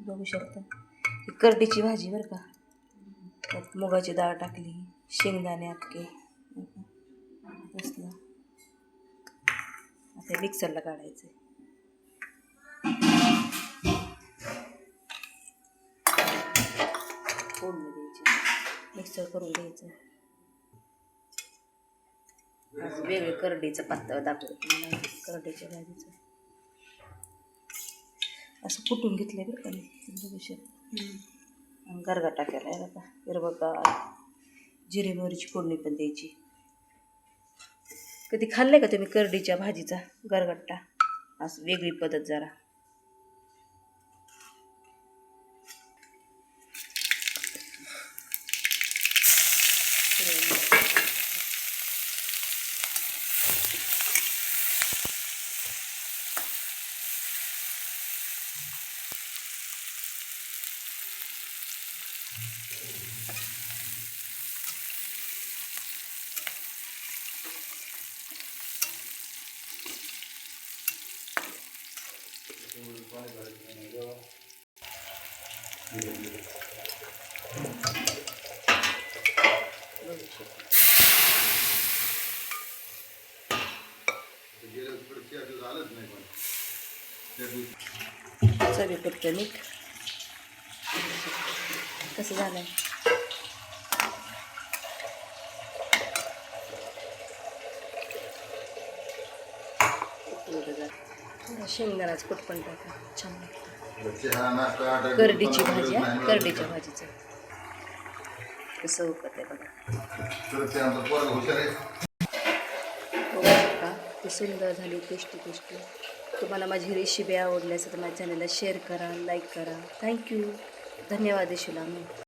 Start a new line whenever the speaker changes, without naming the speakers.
बघू शकता ही करडीची भाजी बरं का. त्यात मुगाची डाळ टाकली, शेंगदाणे अटके असलं. आता मिक्सरला काढायचं. फोडणी द्यायची, मिक्सर करून घ्यायचं. आज वेगळे करडीचं पातळ दाखवलं तुम्हाला करडीच्या भाजीचं. असं कुटून घेतलंय बरं का मी, बघू शकता. गरगा टाकायला आहे बघा, हिरवगार जिरे मोहरीची फोडणी पण द्यायची. कधी खाल्लंय का तुम्ही करडीच्या भाजीचा गरगट्टा? असं वेगळी पद्धत जरा. चवीपुरतं मीठ. कसं झालंय? शेंगदाण्याचं कुट पण टाका, छान लागतं. करडीची भाजी आहे, करडीच्या भाजीचं कसं होतं ते बघा. बघा ती सुंदर झाली, टेस्टी टेस्टी. तुम्हाला माझी रेसिपी आवडली असेल तर माझ्या चॅनलला शेअर करा, लाईक करा. थँक्यू, धन्यवाद. शिला मी